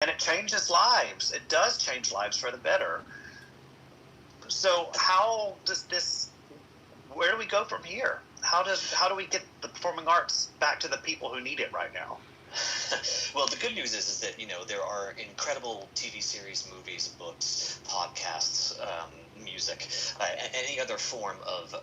and it changes lives. It does change lives for the better. So how does this? Where do we go from here? How do we get the performing arts back to the people who need it right now? Well, the good news is that there are incredible TV series, movies, books, podcasts, music, any other form of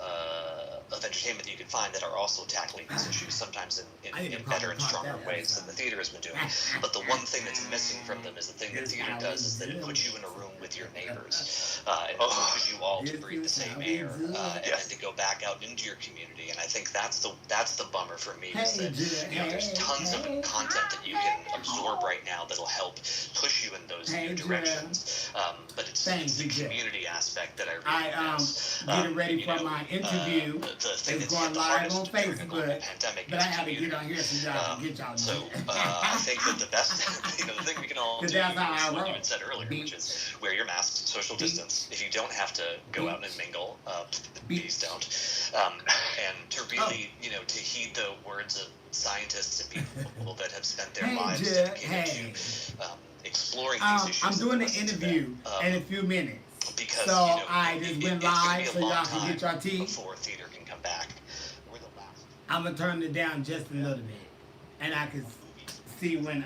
entertainment that you can find that are also tackling these issues, sometimes in better and stronger ways than the theater has been doing. But the one thing that's missing from them is the thing that theater does is that it puts you in a room with your neighbors and allows you all to breathe the same air and to go back out into your community. And I think that's the bummer for me is that there's tons of content that you can absorb right now that'll help push you in those new directions. But it's the community aspect that I really miss. Getting ready for my interview. The thing it's that's going live on Facebook, pandemic but I have to get on here so y'all can get y'all. So I think that the best, the thing we can all do is what you had said earlier, which is wear your mask, social distance. If you don't have to go out and mingle, please don't. And to really, to heed the words of scientists and people that have spent their lives dedicated to exploring these issues. I'm doing an interview in a few minutes. Because, so I just went live so y'all can get your tea. Before theater can come back. We're the last. I'm gonna turn it down just a little bit, and I can see when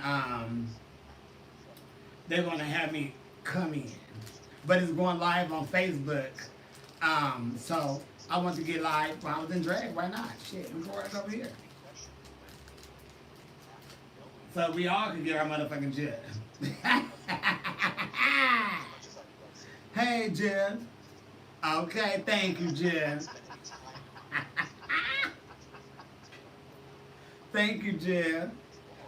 they're gonna have me come in. But it's going live on Facebook. So I want to get live while I was in drag. Why not? Shit, we're going right over here. So we all can get our motherfucking jet. Hey, Jeff. Okay, thank you, Jeff. Thank you, Jeff.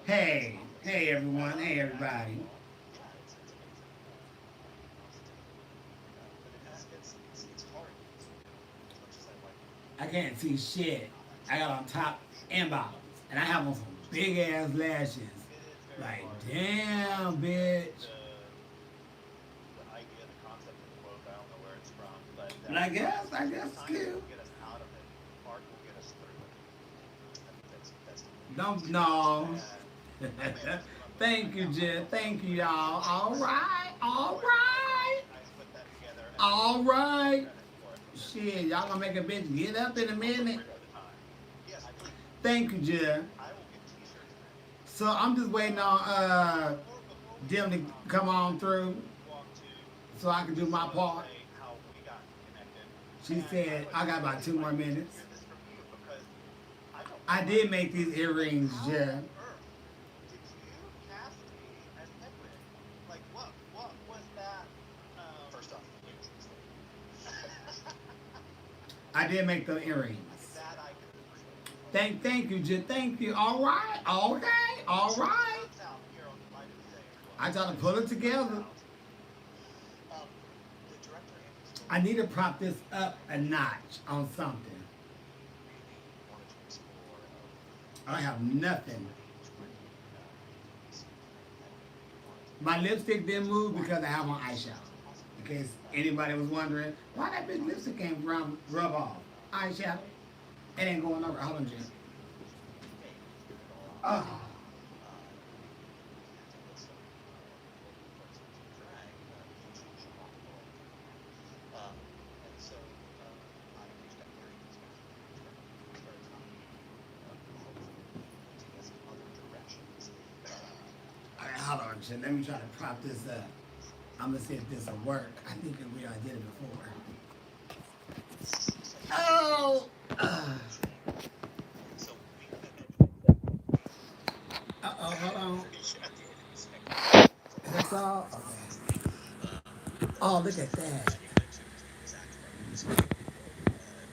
Hey everyone. Hey, everybody. I can't see shit. I got on top and bottoms, and I have on some big ass lashes. Like, damn, bitch. But I guess it's cute. Don't know. Thank you, Jen. Thank you, y'all. All right. Shit, y'all gonna make a bitch get up in a minute. Thank you, Jen. So I'm just waiting on them to come on through so I can do my part. She said, I got about 2 more minutes. I did make these earrings, Jeff. I did make the earrings. Thank you, Jeff. Thank you. All right. I try to pull it together. I need to prop this up a notch on something. I have nothing. My lipstick didn't move because I have on eyeshadow. In case anybody was wondering, why that big lipstick can't rub off? Eyeshadow. It ain't going over. Hold on, Jim. Oh. Hold on, Jim. Let me try to prop this up. I'm gonna see if this will work. I think we already did it before. Oh! Hold on. That's all? Okay. Oh, look at that.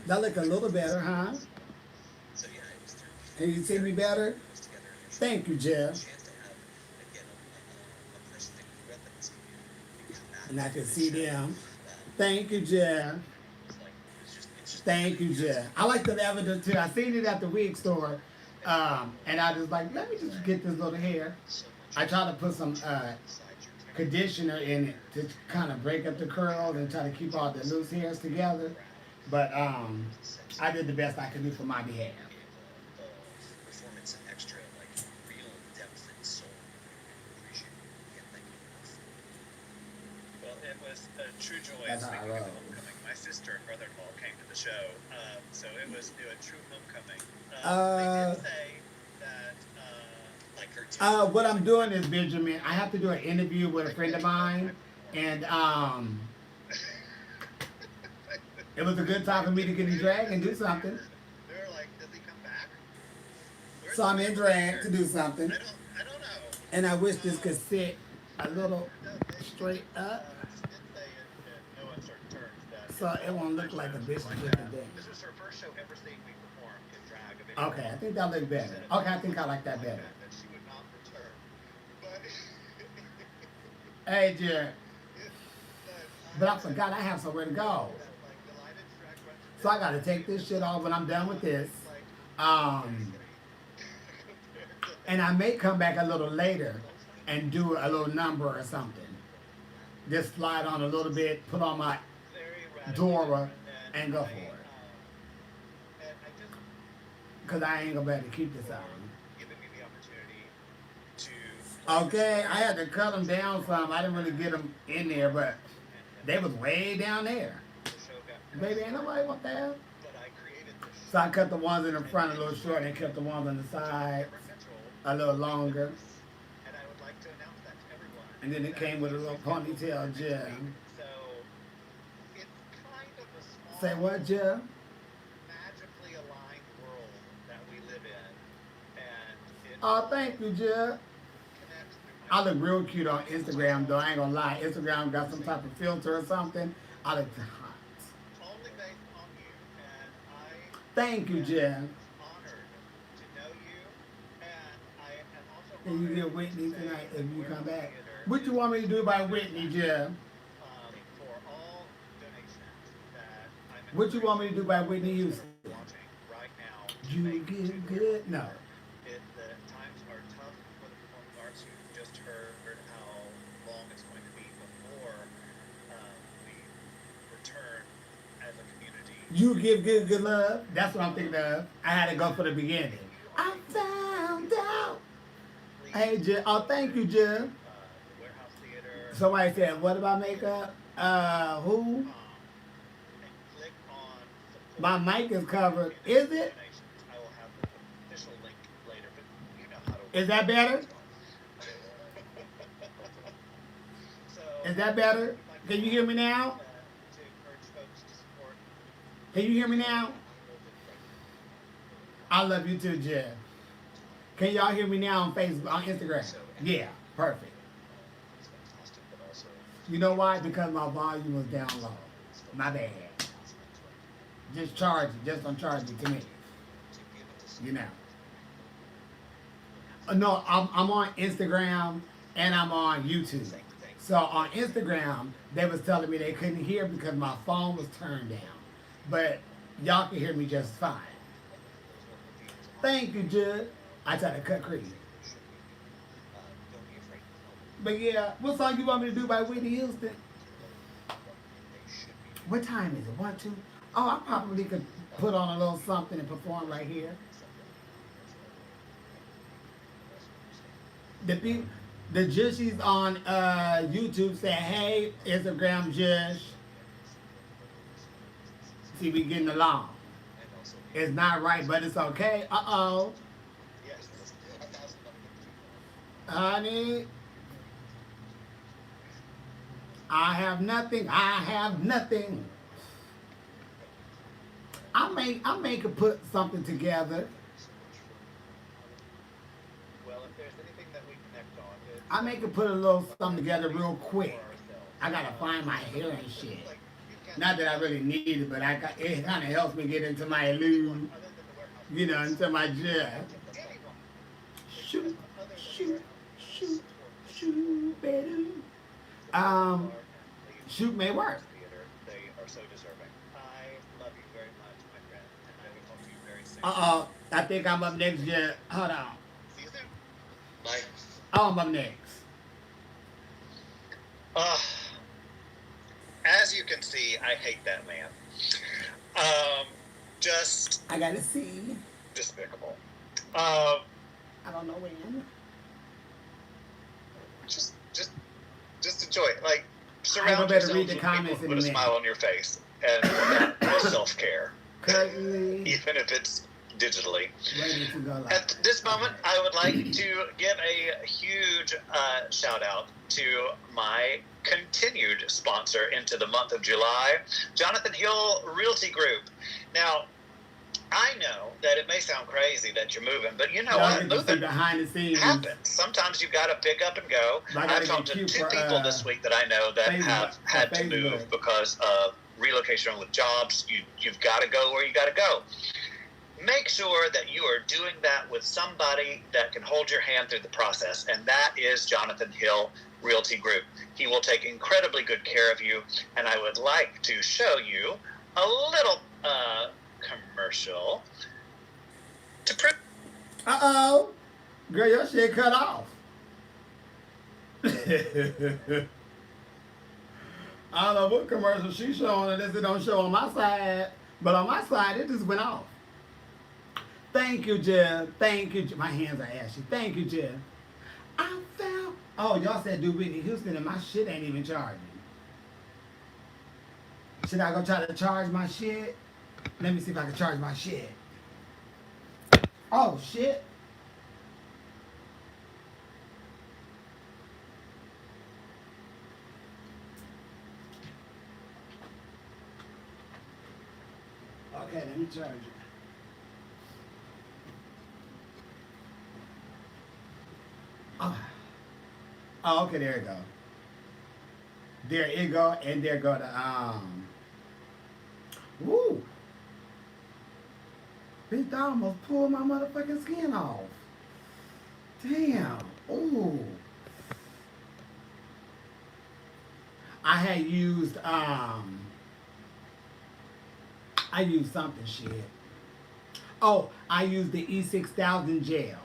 That look a little better, huh? Can you see me better? Thank you, Jeff. And I can see them. Thank you, Jeff. Thank you, Jeff. I like the lavender too. I seen it at the wig store. And I was like, let me just get this little hair. I try to put some conditioner in it to kind of break up the curls and try to keep all the loose hairs together. But I did the best I could do for my behalf. it was a true joy. That's how I Speaking of roll. the homecoming, my sister and brother-in-law came to the show, so it was a true homecoming. They did Uh, say that Like cartoons and what I'm music. doing is, Benjamin, I have to do an interview with a like friend of many of my mine, and performances. it was a good time for Like me to get in they drag and do just something. stared. They were like, "Does he come back? Where's So the I'm in drag to chandelier? do something, I don't know." and I wish this could sit a little No, they straight up, just did say in no uncertain terms that so if it all won't of their look like a shows were bitch like with the that, thing. this was her first show ever seeing me perform in drag of any Okay, I kind. think that looks She better. said if Okay, I all of think my I shows like were that like better. that she would not return. But Hey, Jared, but but I forgot I have somewhere to go. that like delighted drag brunch So I dinner gotta take this shit off when I'm done with this. is like very Um, skinny compared to and I may come back a little later and do a little number or something. Just slide on a little bit, put on my very radically Dora, different. and go for it. And I just Cause I ain't gonna be able to keep this for on. giving me the opportunity to Okay, I had to cut them down some. I didn't really get them in there, but they was way down there. the show got Baby, ain't nobody want that. but I created this So I cut the ones in the front a little short and kept the ones on the side different control a little longer. and I would like to announce that to everyone. And then it that came with a little she's scheduled for ponytail next gel. week. So it's kind of a small Say what, Jill? magically aligned world that we live in and it Oh, thank you, Jill. connects through I look real cute on Instagram, though. I ain't gonna lie. Instagram got some type of filter or something. I look hot. only based on you and I Thank you, Jill. honored to know you, and I am also Can you honored get Whitney to say tonight that if you come Warehouse back? Theater What you is want me to do by Whitney, Jill? for all donations that I'm What you want me to do by Whitney those that Houston? are watching right now to You make to get the good? Warehouse No. Theater. The times are tough for the performing arts. You've just heard how long it's going to be before we return as a community. You give good, good love. That's what I'm thinking of. I had to go for the beginning. You are I a found out. please Hey, Jill. Oh, thank you, Jill. the Warehouse Theater. Somebody said, what about makeup? Who? And click on support My mic is covered. and Is it? donations. I will have the official link later, but you know how to Is that better? So Is that better? if I Can you hear me now? to encourage folks to support Can you hear me now? a little bit right I love you too, Jill. Can y'all hear me now on Facebook, on Instagram? Yeah, perfect. It's fantastic, but also You know why? Because my volume was down low. My bad. Just charge it. Just don't charge it to me. You know. No, I'm on Instagram and I'm on YouTube. So on Instagram, they was telling me they couldn't hear because my phone was turned down. But y'all can hear me just fine. Thank you, Judd. I tried to cut cream. don't be afraid to tell them. But yeah, what song you want me to do by Whitney Houston? They should be What time is it? 1, 2? Oh, I probably could put on a little something and perform right here. The Jushies on YouTube say, hey, Instagram Jush. See, we getting along. and also It's not right, but it's okay. Uh-oh. Yes. 1,000 Honey, I have nothing. I have nothing. I may could put something together. Well, if there's anything that we connect on, it's I may could put a little something together real for quick. ourselves. I gotta find my hair and shit. Like, you can't Not that I really need it, but it kind of helps me get into my lube, other than the warehouse. you know, into my gel. Anyone. Shoot, Other than the shoot, warehouse. shoot, shoot, baby. Shoot may work. Theater, they are so deserving. I love you very much, my friend, and I will talk to you very soon. I think I'm up next, yeah. Hold on. See you soon. Bye. Oh, I'm up next. As you can see, I hate that man. Just I gotta see. despicable. I don't know when. Just enjoy it. Like, I ain't gonna surround be able to read yourselves the with people comments who in a put a minute. smile on your face, and that is self-care, Currently even if it's digitally. ready to go live. At this moment, Okay. I would like to give a huge shout out to my continued sponsor into the month of July, Jonathan Hill Realty Group. Now, I know that it may sound crazy that you're moving, but you know Y'all what? get to see Moving behind the scenes. happens. Sometimes you've got to pick up and go. I gotta I've talked get to cute two for people this week that I know that Facebook, have had to move because of relocation with jobs. You've got to go where you got to go. Make sure that you are doing that with somebody that can hold your hand through the process, and that is Jonathan Hill Realty Group. He will take incredibly good care of you, and I would like to show you a little commercial to prove. Uh-oh. Girl, your shit cut off. I don't know what commercial she's showing unless it don't show on my side. But on my side, it just went off. Thank you, Jeff. Thank you. My hands are ashy. Thank you, Jeff. I found. Oh, y'all said do Whitney Houston and my shit ain't even charging. Should I go try to charge my shit? Let me see if I can charge my shit. Oh, shit. Okay, let me charge it. Oh, okay, there you go. There you go, and there go the woo. Bitch, I almost pulled my motherfucking skin off. Damn. Ooh. I had used I used something shit. Oh, I used the E6000 gel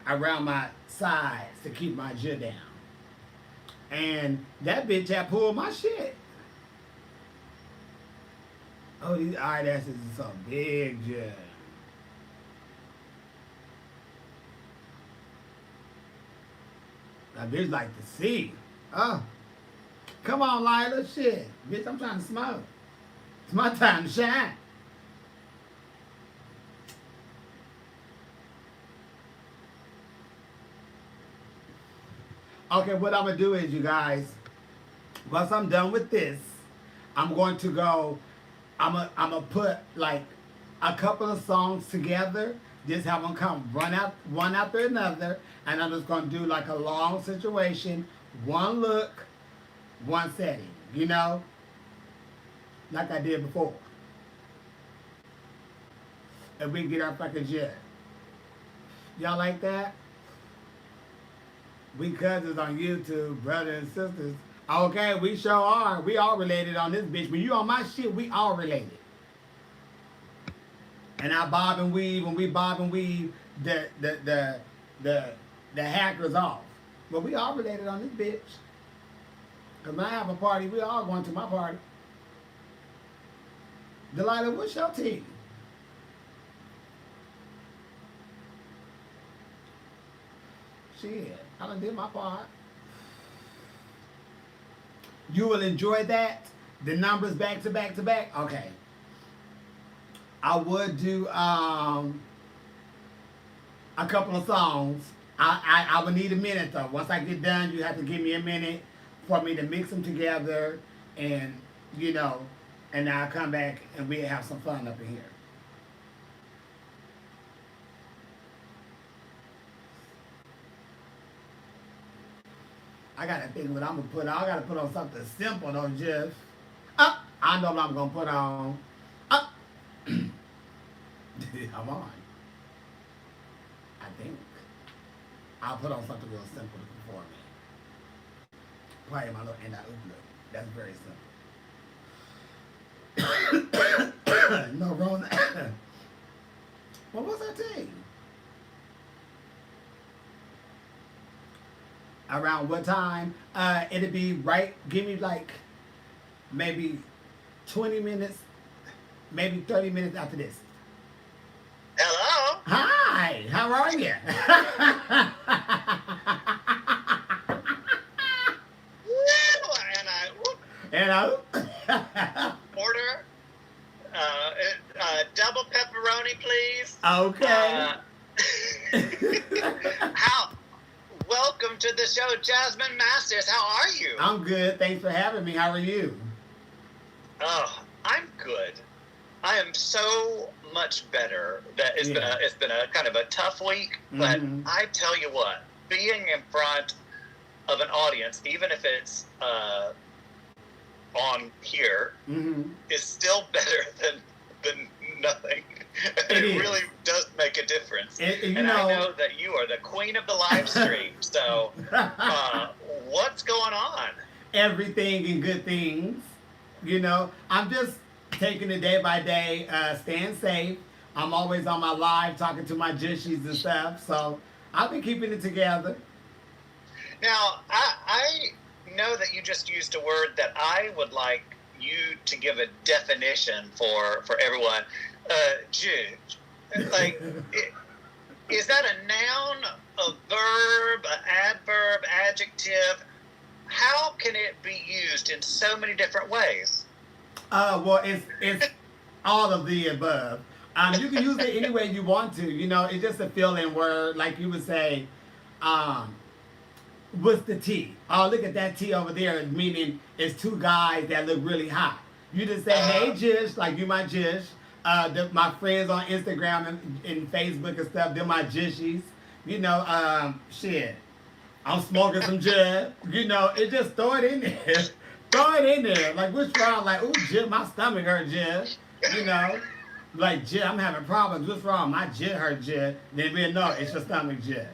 around my sides to keep my jaw down. And that bitch had pulled my shit. Oh, these eyelashes are so big, jaw. That bitch like to see. Oh, come on, Lila, shit. Bitch, I'm trying to smoke. It's my time to shine. Okay, what I'm gonna do is, you guys, once I'm done with this, I'm going to go. I'm gonna put like a couple of songs together. Just have them come run out one after another, and I'm just gonna do like a long situation, one look, one setting. You know, like I did before. And we can get our fucking jet. Y'all like that? We cousins on YouTube, brothers and sisters. Okay, we sure are. We all related on this bitch. When you on my shit, we all related. And I bob and weave, and we bob and weave the hackers off. But we all related on this bitch. Cause when I have a party, we all going to my party. Delilah, what's your tea? Shit, I done did my part. You will enjoy that. The numbers back to back to back. Okay. I would do a couple of songs. I would need a minute though. Once I get done, you have to give me a minute for me to mix them together, and you know, and I'll come back and we'll have some fun up in here. I gotta think what I'm gonna put on. I gotta put on something simple though, Jeff. I know what I'm gonna put on. I'm on. I think. I'll put on something real simple for me. Probably my little and I look. That's very simple. No wrong. What was that thing? Around what time? It'll be right. Give me like maybe 20 minutes, maybe 30 minutes after this. Hello. Hi, how are you? Woo! And You know? Order double pepperoni, please. Okay. How? Welcome to the show, Jasmine Masters. How are you? I'm good. Thanks for having me. How are you? Oh, I'm good. I am so much better. That Yeah. it's been a kind of a tough week, but Mm-hmm. I tell you what, being in front of an audience, even if it's on here, Mm-hmm. is still better than nothing. It It is. really does make a difference. You And I know, know that you are the queen of the live stream. So, what's going on? everything and good things. I'm just taking it day by day, staying safe. I'm always on my live talking to my jushies and stuff. So I've been keeping it together. Now, I know that you just used a word that I would like you to give a definition for everyone. Jude, like, is that a noun, a verb, an adverb, adjective? How can it be used in so many different ways? Well, it's all of the above. You can use it any way you want to. It's just a fill-in word, like you would say. Um, what's the T? Oh, look at that T over there, meaning it's two guys that look really hot. You just say, hey, Jish, like you my Jish. My friends on Instagram and Facebook and stuff, they're my Jishies. Shit. I'm smoking some Jib. It just throw it in there. Throw it in there. Like, what's wrong? Like, ooh, Jib, my stomach hurt, Jib. You know? Like, Jib, I'm having problems. What's wrong? My Jib hurt, Jib. Then we'll know it's your stomach, Jib.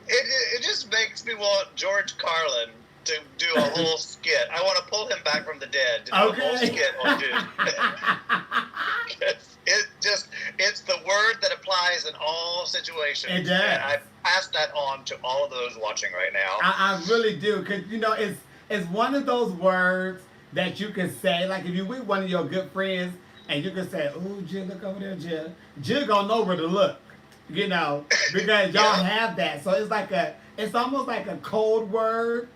It just makes me want George Carlin to do a whole skit. I want to pull him back from the dead to do a whole skit on Dude. It's the word that applies in all situations. It does. And I pass that on to all of those watching right now. I really do, because it's one of those words that you can say, like if you with one of your good friends and you can say, "Ooh, Jill, look over there, Jill." Jill gonna know where to look, because y'all have that. So it's almost like a code word.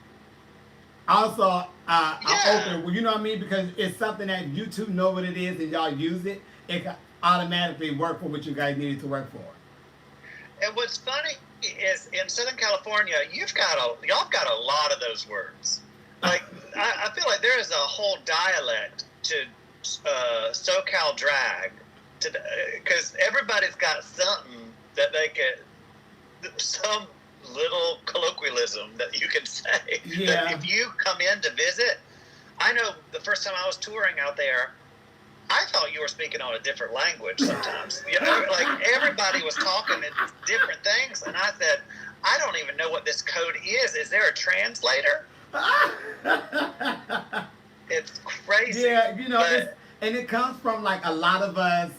Also, open, you know what I mean? Because it's something that you two know what it is and y'all use it. It can automatically work for what you guys needed to work for. And what's funny is in Southern California, y'all got a lot of those words. Like I feel like there is a whole dialect to SoCal drag, because everybody's got something that they can, some little colloquialism that you can say. Yeah. That if you come in to visit, I know the first time I was touring out there, I thought you were speaking on a different language sometimes. Like everybody was talking in different things, and I said, I don't even know what this code is. Is there a translator? It's crazy. Yeah, and it comes from like a lot of us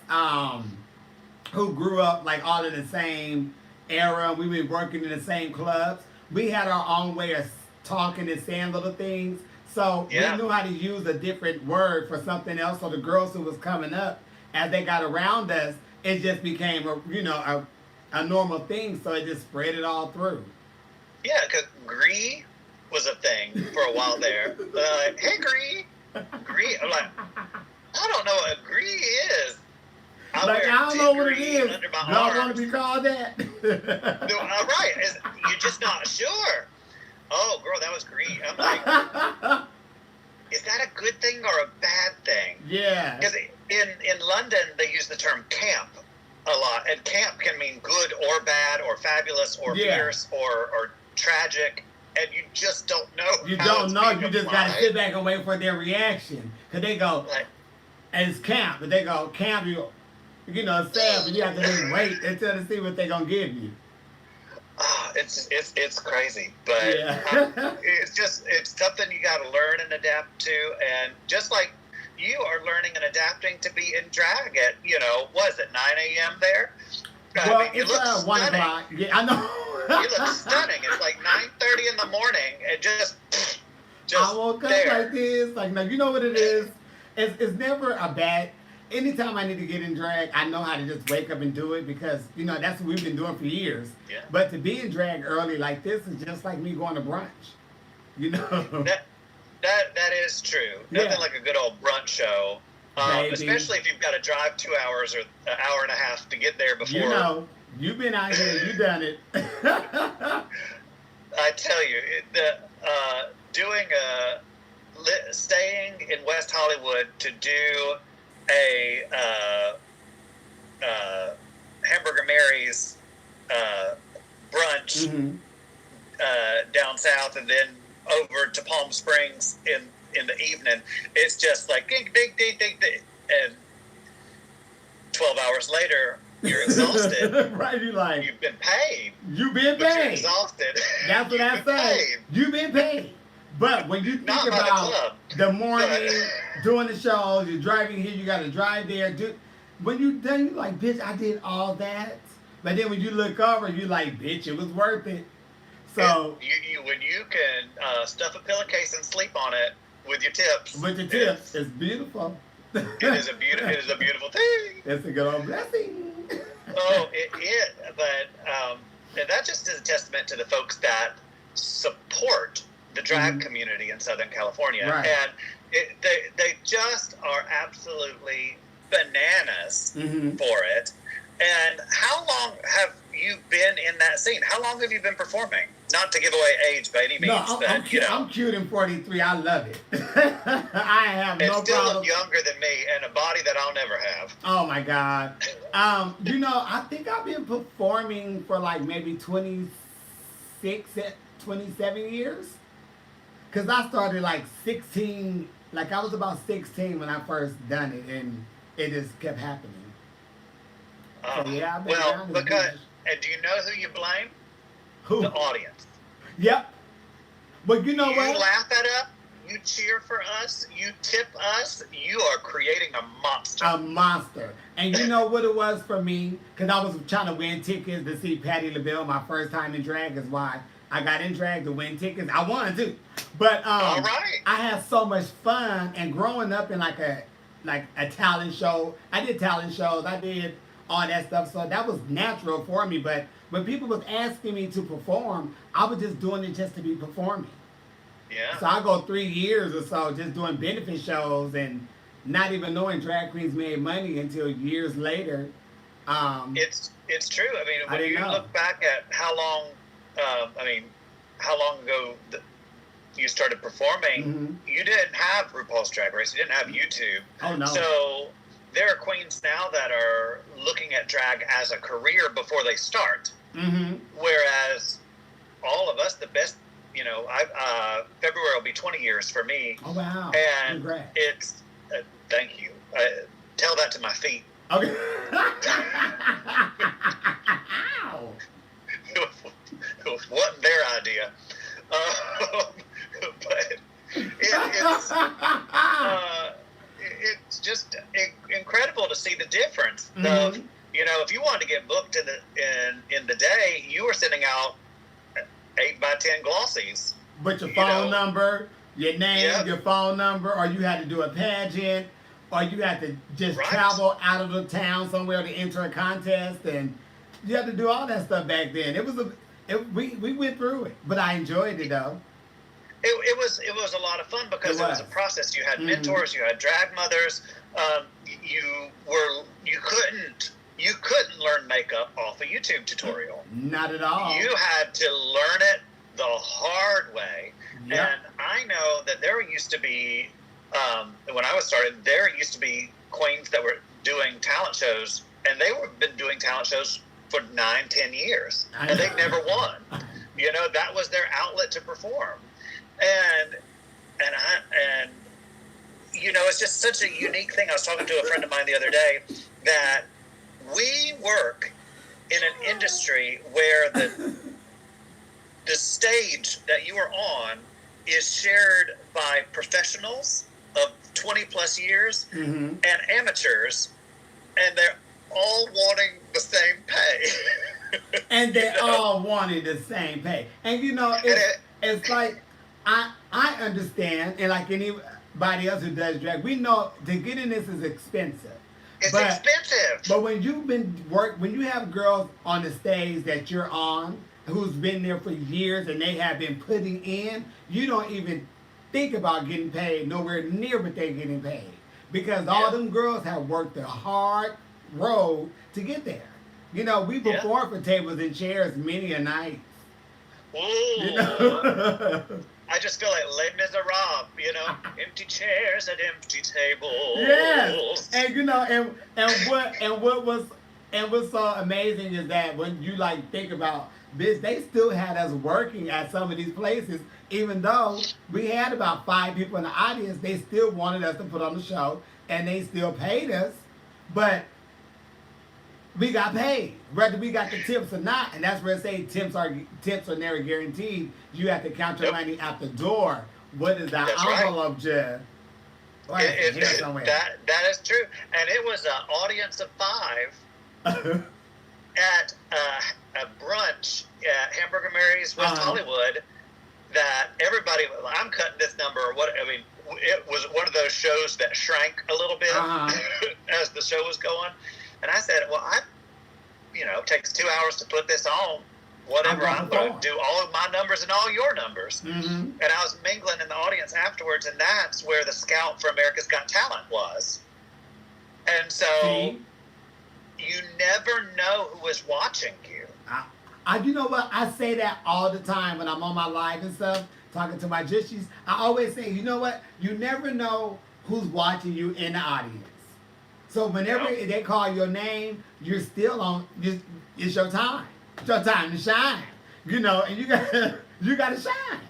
who grew up like all in the same era. We were working in the same clubs. We had our own way of talking and saying little things. So we knew how to use a different word for something else. So the girls who was coming up, as they got around us, it just became a normal thing. So it just spread it all through. Yeah, because Gree was a thing for a while there. Like, hey, Gree. Gree. I'm like, I don't know what a Gree is. I don't know what it is. Y'all want to be called that? No, right. You're just not sure. Oh, girl, that was Gree. I'm like, is that a good thing or a bad thing? Yeah. Because in London, they use the term camp a lot. And camp can mean good or bad or fabulous or fierce or tragic. And you just don't know. You don't know. You just got to sit back and wait for their reaction. Because they go, and it's camp. But they go, camp, it's sad, but you have to just wait until to see what they're going to give you. It's crazy, but it's something you got to learn and adapt to, and just like you are learning and adapting to be in drag at what is it 9 a.m. there? Well, I mean, you look 1 o'clock. Yeah, I know. You look stunning. It's like 9:30 in the morning, and just I woke up like this. Like, now you know what it is. It's never a bad. Anytime I need to get in drag, I know how to just wake up and do it because, that's what we've been doing for years. Yeah. But to be in drag early like this is just like me going to brunch. You know. That is true. Yeah, Nothing like a good old brunch show, baby. especially if you've got to drive 2 hours or an hour and a half to get there You before. know, you've been out here, you done it. I tell you, doing staying in West Hollywood to do a Hamburger Mary's uh, brunch Hmm. down south, and then over to Palm Springs in the evening. It's just like ding ding ding ding ding, and 12 hours later, you're exhausted. Right? You like, You've been paid, you been but you're paid. exhausted. That's what I You've been say. paid. You been paid. But when you think Not by the about club. the But morning, doing the shows, you're driving here, you got to drive there. When you done, you like, bitch, I did all that. But then when you look over, you like, bitch, it was worth it. So when you can stuff a pillowcase and sleep on it with your tips, with the tips, it's beautiful. it is a beautiful thing. It's a good old blessing. Oh, but and that just is a testament to the folks that support the drag community in Southern California, Right. and they just are absolutely bananas Hmm. for it. And how long have you been in that scene? How long have you been performing? Not to give away age by any means, No, but I'm cute in 43. I love it. I have and no still problem. look younger than me, and a body that I'll never have. Oh my God. I think I've been performing for like maybe 26, 27 years. Cause I started like 16, like I was about 16 when I first done it, and it just kept happening. So yeah, I've been Well, around this because bitch. and do you know who you blame? Who? The audience. Yep. But you know You what? laugh at us, you cheer for us, you tip us, you are creating a monster. A monster. And you know what it was for me? Because I was trying to win tickets to see Patti LaBelle. My first time in drag is why I got in drag to win tickets. I won too. But All right. I had so much fun. And growing up in like a talent show, I did talent shows. I did all that stuff. So that was natural for me. But when people was asking me to perform, I was just doing it just to be performing. Yeah. So I go 3 years or so just doing benefit shows and not even knowing drag queens made money until years later. It's true. I mean, I when didn't you know. look back at how long ago you started performing, Mhm. you didn't have RuPaul's Drag Race, you didn't have YouTube. Oh no. So there are queens now that are looking at drag as a career before they start. Mm-hmm. Whereas all of us, the best, February will be 20 years for me. Oh wow. And Congrats. it's, thank you. Tell that to my feet. Okay. It wasn't their idea. But it's just incredible to see the difference of, if you wanted to get booked in the day, you were sending out 8x10 glossies. But your phone number, your name, Yep. your phone number, or you had to do a pageant, or you had to just Right. travel out of the town somewhere to enter a contest, and you had to do all that stuff back then. We went through it, but I enjoyed it though. It was a lot of fun because it was a process. You had mentors, you had drag mothers. You couldn't learn makeup off a YouTube tutorial. Not at all. You had to learn it the hard way. Yep. And I know that there used to be, when I was started, there used to be queens that were doing talent shows, and they were been doing talent shows for 9-10 years, and they never won. That was their outlet to perform. And it's just such a unique thing. I was talking to a friend of mine the other day that we work in an industry where the stage that you are on is shared by professionals of 20 plus years and amateurs, and they're all wanting the same pay. And they all wanted the same pay. And it's like I understand, and like anybody else who does drag, we know to get in this is expensive. It's expensive. But when you have girls on the stage that you're on, who's been there for years and they have been putting in, you don't even think about getting paid nowhere near what they're getting paid. Because all Yeah. them girls have worked a hard road to get there. You know, we Yeah. perform for tables and chairs many a night. You Ooh. know? I just feel like Les Miserables, empty chairs at empty Yes, tables. and you know, and what's so amazing is that when you like think about this, they still had us working at some of these places, even though we had about 5 people in the audience. They still wanted us to put on the show, and they still paid us, but we got paid, whether we got the tips or not, and that's where it say tips are never guaranteed. You have to count your Yep. money at the door. What is that That's right. envelope, Jeff? Oh, I have to hear somewhere. That is true, and it was an audience of 5 at a brunch at Hamburger Mary's West Hollywood. That everybody, I'm cutting this number. Or what I mean, it was one of those shows that shrank a little bit as the show was going. And I said, well, it takes 2 hours to put this on. Whatever, I'm going to do all of my numbers and all your numbers. Mm-hmm. And I was mingling in the audience afterwards, and that's where the scout for America's Got Talent was. And so you never know who is watching you. You know what? I say that all the time when I'm on my live and stuff, talking to my jushies. I always say, you know what? You never know who's watching you in the audience. So whenever they call your name, you're still on. It's your time. It's your time to shine. You know, and you gotta shine.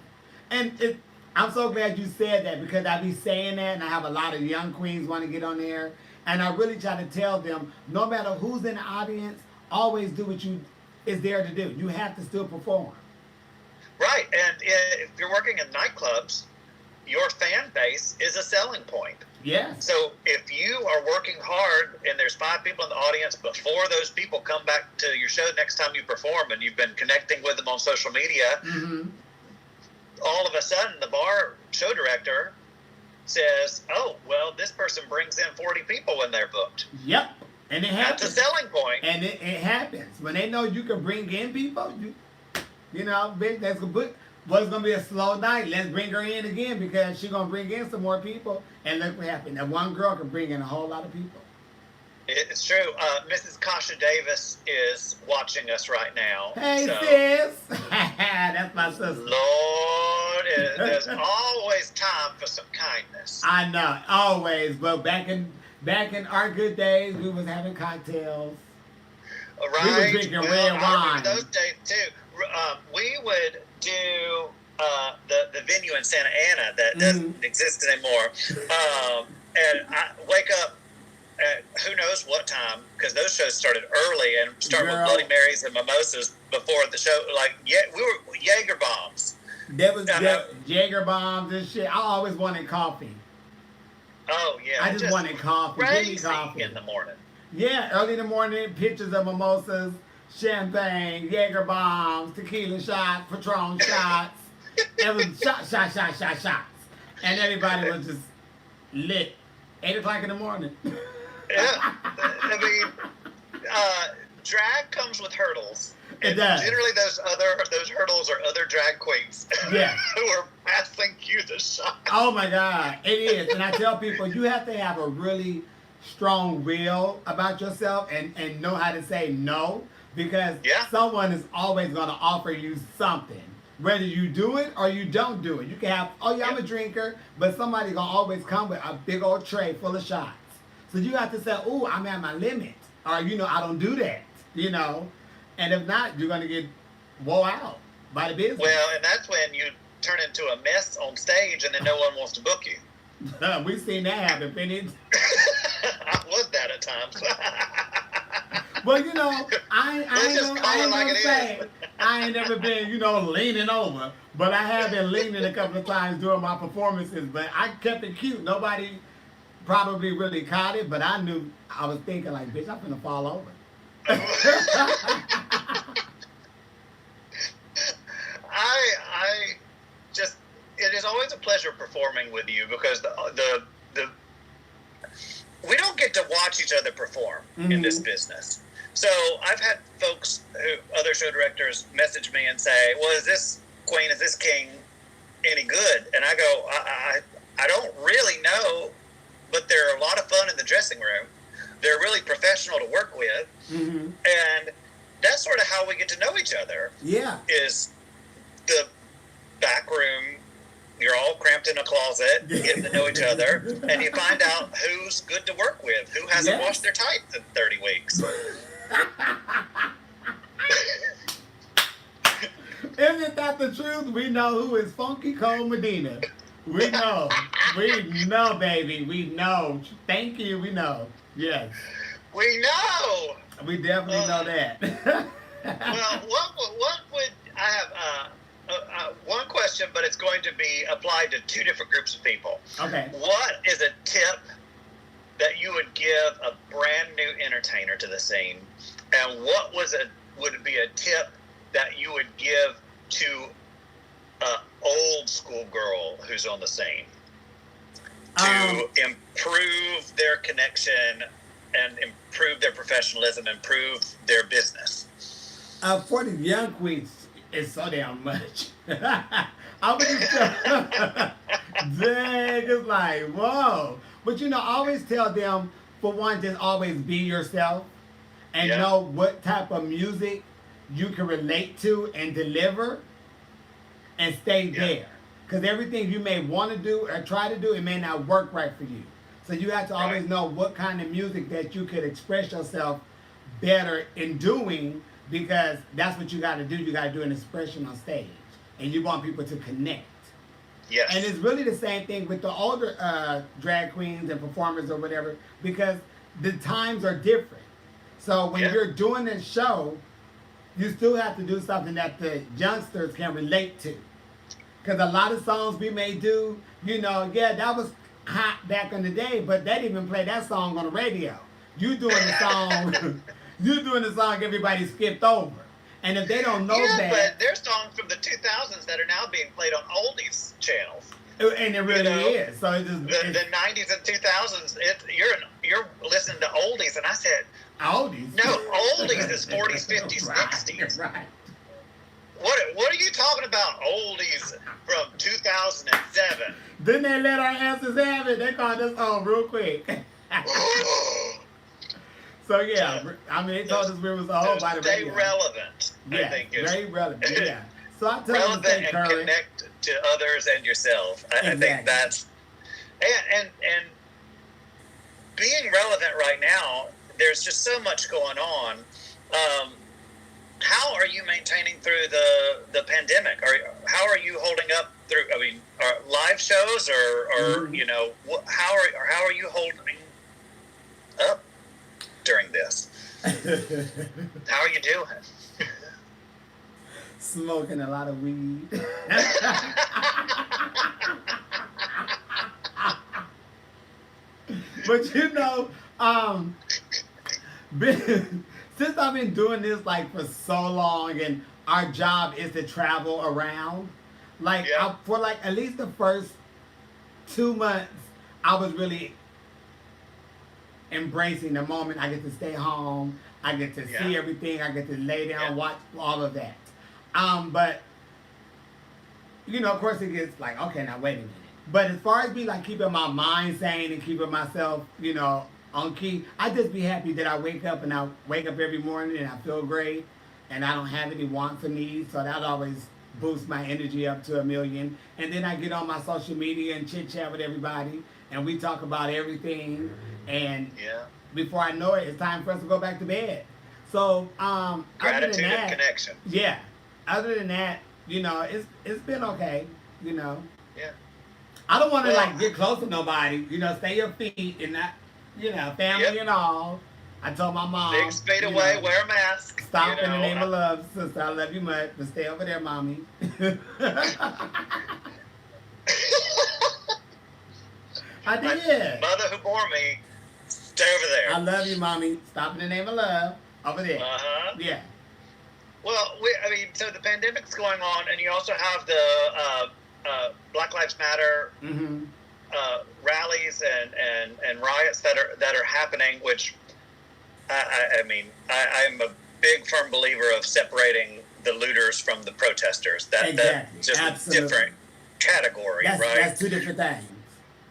And I'm so glad you said that, because I be saying that, and I have a lot of young queens want to get on there, and I really try to tell them, no matter who's in the audience, always do what you is there to do. You have to still perform. Right, and if you're working in nightclubs, your fan base is a selling point. Yes. So if you are working hard and there's 5 people in the audience, but 4 of those people come back to your show next time you perform, and you've been connecting with them on social media, all of a sudden the bar show director says, oh, well, this person brings in 40 people when they're booked. Yep. And it happens. That's a selling point. And it happens. When they know you can bring in people, that's what's going to be a slow night. Let's bring her in again, because she's going to bring in some more people. And look what happened. That one girl can bring in a whole lot of people. It's true. Mrs. Kasha Davis is watching us right now. Hey, sis. That's my sister. Lord, there's always time for some kindness. I know, always. But back in our good days, we was having cocktails. Right. We was drinking red wine. I remember those days too. We would do the venue in Santa Ana that doesn't exist anymore, and I wake up at who knows what time, because those shows started early and start with Bloody Marys and mimosas before the show. Like, we were Jaeger bombs. There was Jaeger bombs and shit. I always wanted coffee. Oh yeah, I just wanted coffee. Give me coffee in the morning. Yeah, early in the morning, pictures of mimosas, champagne, Jaeger bombs, tequila shots, Patron shots. It was shots. And everybody was just lit. 8 o'clock in the morning. Yeah. I mean, drag comes with hurdles. It does. Generally, those hurdles are other drag queens who are passing you the shot. Oh my God, it is. And I tell people, you have to have a really strong will about yourself and know how to say no, because someone is always going to offer you something. Whether you do it or you don't do it. You can have, I'm a drinker, but somebody's going to always come with a big old tray full of shots. So you have to say, oh, I'm at my limit. Or, I don't do that, And if not, you're going to get wore out by the business. Well, and that's when you turn into a mess on stage and then no one wants to book you. We've seen that happen, Penny. I was that at times. Well, I ain't never been, leaning over. But I have been leaning a couple of times during my performances. But I kept it cute. Nobody probably really caught it, but I knew, I was thinking like, bitch, I'm finna fall over. I just, it is always a pleasure performing with you, because the we don't get to watch each other perform in this business. So I've had folks, other show directors, message me and say, "Well, is this queen, is this king any good?" And I go, I don't really know, but they're a lot of fun in the dressing room. They're really professional to work with, and that's sort of how we get to know each other. Yeah, is the back room. You're all cramped in a closet, getting to know each other, and you find out who's good to work with, who hasn't washed their tights in 30 weeks. Isn't that the truth? We know who is Funky Cole Medina. We know. We know, baby. We know. Thank you. We know. Yes. We know. We definitely know that. Well, what would I have? One question, but it's going to be applied to two different groups of people. Okay. What is a tip that you would give a brand new entertainer to the scene, and what would be a tip that you would give to an old school girl who's on the scene to improve their connection and improve their professionalism, improve their business? For the young queens, it's so damn much. I would just dang, it's like, whoa. But I always tell them, for one, just always be yourself and know what type of music you can relate to and deliver and stay there. Because everything you may want to do or try to do, it may not work right for you. So you have to always know what kind of music that you could express yourself better in doing, because that's what you got to do. You got to do an expression on stage, and you want people to connect. Yes. And it's really the same thing with the older drag queens and performers or whatever, because the times are different. So when you're doing a show, you still have to do something that the youngsters can relate to. Because a lot of songs we may do, that was hot back in the day, but they didn't even play that song on the radio. You doing the song everybody skipped over. And if they don't know that... but there's songs from the 2000s that are now being played on oldies channels. And it really is. So it's just... The 90s and 2000s, you're listening to oldies, and I said... Oldies? No, oldies is 40s, 50s, 60s. Right. What are you talking about, oldies from 2007? Didn't they let our answers have it? They called us on real quick. So they told us we was a whole by the stay radio. relevant. Yeah, I think very relevant. Yeah. So I tell relevant them to stay and current. connect to others and yourself. I think that's and being relevant right now. There's just so much going on. How are you maintaining through the pandemic? How are you holding up through? I mean, live shows or how are you holding up during this? How are you doing? Smoking a lot of weed. But since I've been doing this for so long, and our job is to travel around, for at least the first 2 months, I was really embracing the moment. I get to stay home. I get to see everything. I get to lay down, watch all of that. But of course it gets okay, now wait a minute. But as far as me keeping my mind sane and keeping myself, on key, I just be happy that I wake up every morning and I feel great, and I don't have any wants or needs. So that always boosts my energy up to 1,000,000. And then I get on my social media and chit chat with everybody, and we talk about everything. And before I know it, it's time for us to go back to bed. So gratitude and connection. Yeah. Other than that, it's been okay. Yeah. I don't want to get close to nobody. Stay your feet and not, family and all. I told my mom. 6 feet away, wear a mask. Stop in the name of love, sister. I love you much, but stay over there, mommy. I did. Mother who bore me, stay over there. I love you, mommy. Stop in the name of love. Over there. Yeah. Well, so the pandemic's going on, and you also have the Black Lives Matter rallies and riots that are happening, which I mean, I'm a big firm believer of separating the looters from the protesters. Exactly. That's just Absolutely. a different category, right? That's two different things.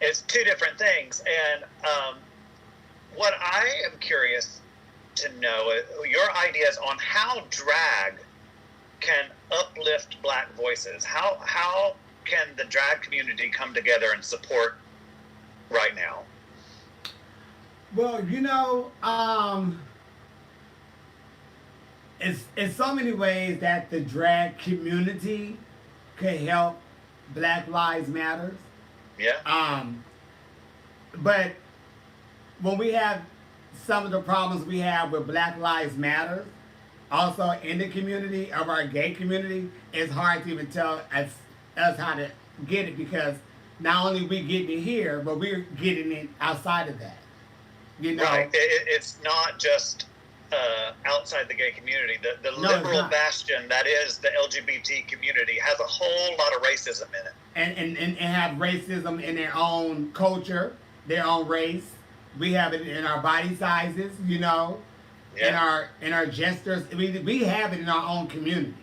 It's two different things. And what I am curious to know your ideas on how drag can uplift Black voices. How can the drag community come together and support right now? Well, it's so many ways that the drag community could help Black Lives Matters. Yeah. But when we have some of the problems we have with Black Lives Matter, also in the community of our gay community, it's hard to even tell us how to get it, because not only we getting it here, but we're getting it outside of that. Right. It's not just outside the gay community. The liberal bastion that is the LGBT community has a whole lot of racism in it. And have racism in their own culture, their own race. We have it in our body sizes, Yeah. in our gestures. We have it in our own community.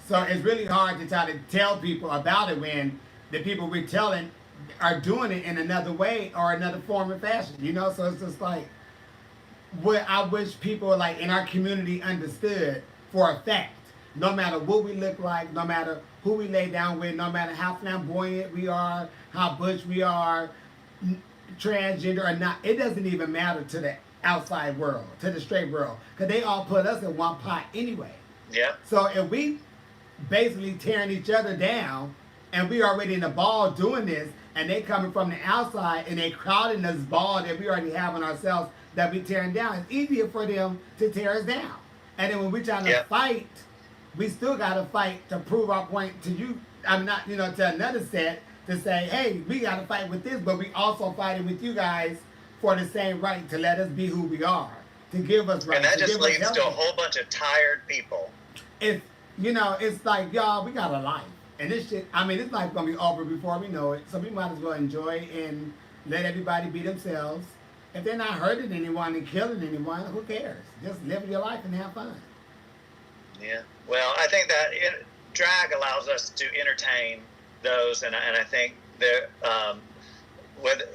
So it's really hard to try to tell people about it when the people we're telling are doing it in another way or another form of fashion, So it's just like, what I wish people like in our community understood for a fact. No matter what we look like, no matter who we lay down with, no matter how flamboyant we are, how butch we are, transgender or not, it doesn't even matter to the outside world, to the straight world, because they all put us in one pot anyway. Yeah. So if we basically tearing each other down, and we already in the ball doing this, and they coming from the outside and they crowding this ball that we already have on ourselves that we tearing down, it's easier for them to tear us down. And then when we're trying to fight, we still got to fight to prove our point to you. I'm not, to another set to say, hey, we got to fight with this, but we also fighting with you guys for the same right to let us be who we are, to give us rights. And that just leads to a whole bunch of tired people. It's like, y'all, we got a life. And this shit, this life going to be over before we know it. So we might as well enjoy and let everybody be themselves. If they're not hurting anyone and killing anyone, who cares? Just live your life and have fun. Yeah. Well, I think that drag allows us to entertain those, and I think that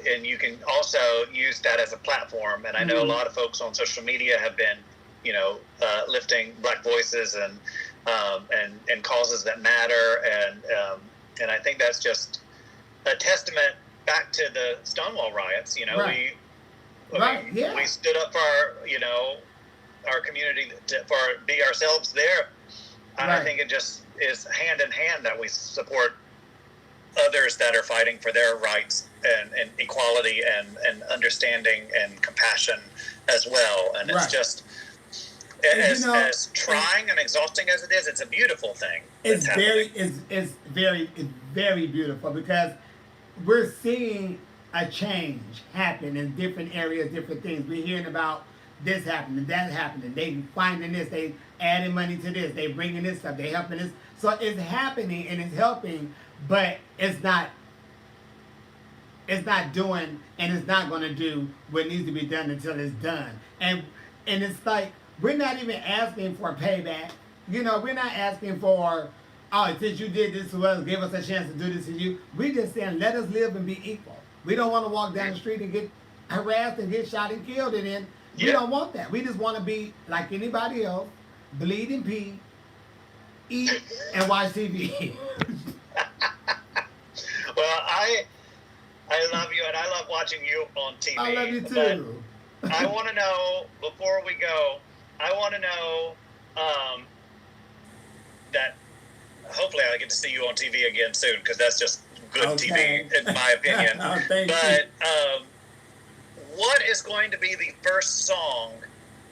and you can also use that as a platform. And I know a lot of folks on social media have been, lifting Black voices and causes that matter, and I think that's just a testament back to the Stonewall riots. Right. We stood up for our community for be ourselves there. And I think it just is hand in hand that we support others that are fighting for their rights and equality and understanding and compassion as well. And it's just as trying and exhausting as it is, it's a beautiful thing. It's very beautiful, because we're seeing a change happen in different areas, different things. We're hearing about this happening, that happening. They finding this, they adding money to this, they bringing this stuff, they helping this. So it's happening and it's helping, but it's not doing, and it's not going to do what needs to be done until it's done. And it's like, we're not even asking for payback. We're not asking for, oh, since you did this to us, give us a chance to do this to you. We just saying, let us live and be equal. We don't want to walk down the street and get harassed and get shot and killed, and then we don't want that. We just want to be like anybody else, bleed and pee, eat, and watch TV. Well, I love you, and I love watching you on TV. I love you too. But I want to know, before we go, that hopefully I get to see you on TV again soon, because that's just good TV, in my opinion. But what is going to be the first song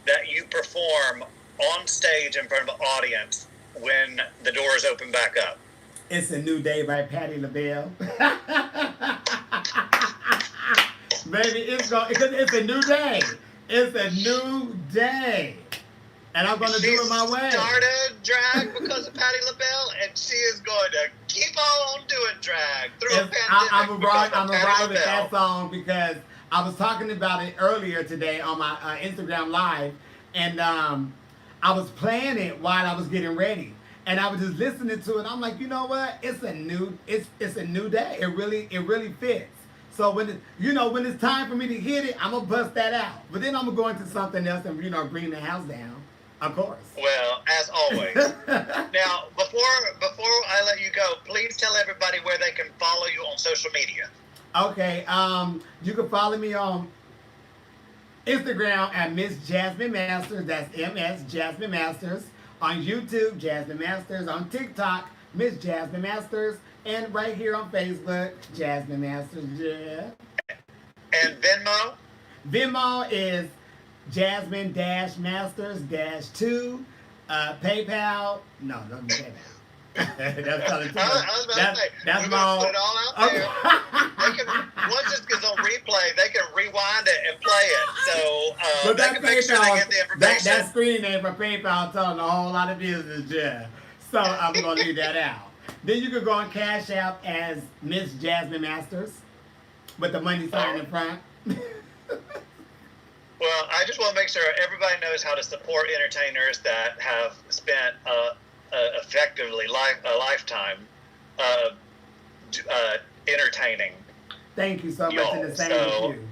that you perform on stage in front of an audience when the doors open back up? It's a New Day by Patti LaBelle. Baby, it's a new day. It's a new day. And I'm going to do it my way. She started drag because of Patti LaBelle, and she is going to keep on doing drag through a pandemic. I'm a ride with that song, because I was talking about it earlier today on my Instagram live, and I was playing it while I was getting ready, and I was just listening to it. I'm like, you know what? It's a new day. It really fits. So when it's time for me to hit it, I'm gonna bust that out. But then I'm gonna go into something else and bring the house down. Of course. Well, as always. Now, before I let you go, please tell everybody where they can follow you on social media. Okay. You can follow me on Instagram at Miss Jasmine Masters. That's MS Jasmine Masters. On YouTube, Jasmine Masters. On TikTok, Miss Jasmine Masters. And right here on Facebook, Jasmine Masters. Yeah. And Venmo? Venmo is Jasmine Masters 2. PayPal. No, don't do PayPal. That's probably too much. I was about to say, That's we're my going to own. put it all out there. They can, once this gets on replay, they can rewind it and play it. So But they that can make sure they PayPal, get the information. that screen name for PayPal telling a whole lot of business, yeah. So I'm gonna leave that out. Then you can go on Cash App as Miss Jasmine Masters with the money sign in front. Well, I just want to make sure everybody knows how to support entertainers that have spent effectively a lifetime entertaining Thank you so much, y'all. and the same So with you.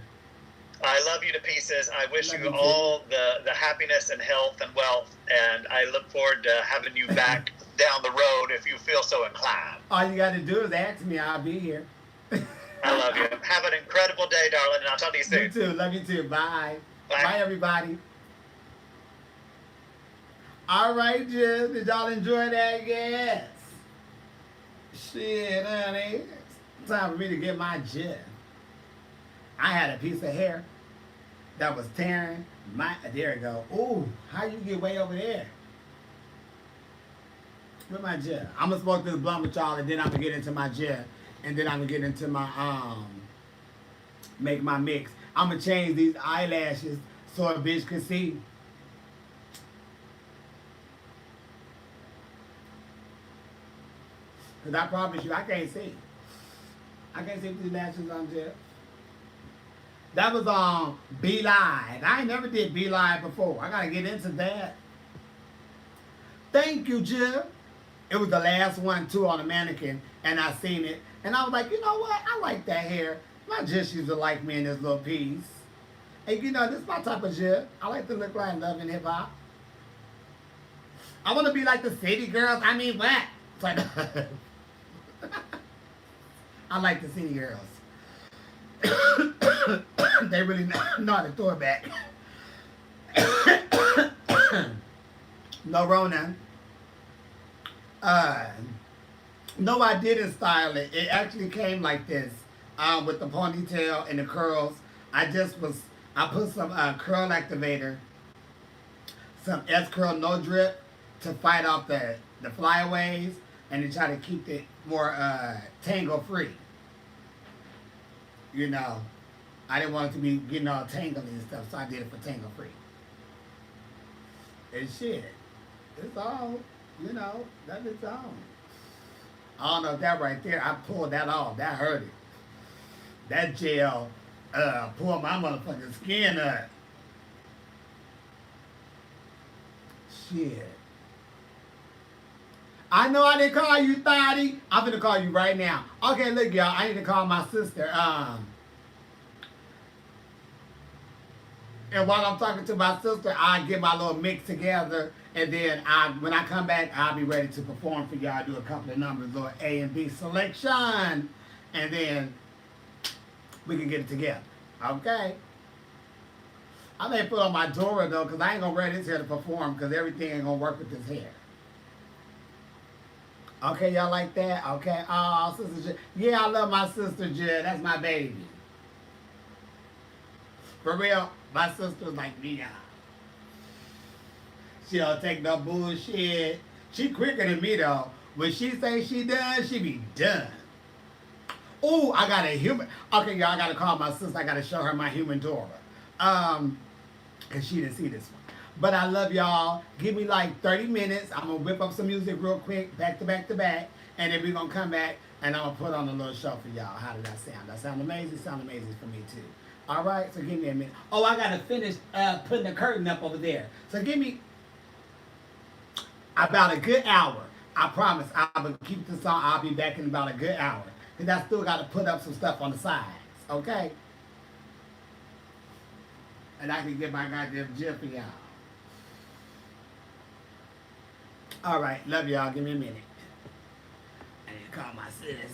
I love you to pieces. I wish Love you you too. all the happiness and health and wealth, and I look forward to having you back down the road if you feel so inclined. All you gotta do is ask me, I'll be here. I love you. Have an incredible day, darling, and I'll talk to you soon. You too. Love you too. Bye. Bye. Bye, everybody. All right, Jim. Did y'all enjoy that? Yes. Shit, honey. It's time for me to get my jet. I had a piece of hair that was tearing. There it go. Ooh, how you get way over there? Where my jet? I'm gonna smoke this blunt with y'all, and then I'm gonna get into my jet, and then I'm gonna get into my make my mix. I'm gonna change these eyelashes so a bitch can see. Cause I promise you, I can't see. I can't see with these lashes on, Jeff. That was on Be Live. I ain't never did Be Live before. I gotta get into that. Thank you, Jeff. It was the last one too on the mannequin, and I seen it, and I was like, you know what? I like that hair. My Jish used to like me in this little piece. And this is my type of Jish. I like to look like Love and Hip Hop. I want to be like the city girls. I mean, what? It's like, I like the city girls. They really know how to throw it back. No Rona. No, I didn't style it. It actually came like this, with the ponytail and the curls. I put some curl activator, some S curl no drip to fight off the flyaways and to try to keep it more tangle free. I didn't want it to be getting all tangled and stuff, so I did it for tangle free. And shit, it's all, that is all. I don't know if that right there, I pulled that off. That hurt it. That gel pulled my motherfucking skin up. Shit. I know I didn't call you, Thotty. I'm gonna call you right now. Okay, look, y'all. I need to call my sister. And while I'm talking to my sister, I get my little mix together, and then when I come back, I'll be ready to perform for y'all. Do a couple of numbers, little A and B selection, and then we can get it together. Okay. I may put on my Dora though, cause I ain't gonna wear this hair to perform, cause everything ain't gonna work with this hair. Okay, y'all like that? Okay. Oh, Sister J. Yeah, I love my sister J. That's my baby. For real, my sister's like me, y'all. She don't take no bullshit. She quicker than me though. When she say she done, she be done. Oh, I got a human. Okay, y'all, I gotta call my sister. I gotta show her my human Dora. Cause she didn't see this one. But I love y'all. Give me like 30 minutes. I'm gonna whip up some music real quick, back to back to back, and then we're gonna come back and I'm gonna put on a little show for y'all. How did that sound? That sound amazing? Sound amazing for me too. All right, so give me a minute. Oh, I gotta finish putting the curtain up over there. So give me about a good hour. I promise I will keep this on. I'll be back in about a good hour. Because I still got to put up some stuff on the sides. Okay? And I can get my goddamn jiffy out. All right. Love y'all. Give me a minute. I need to call my sis.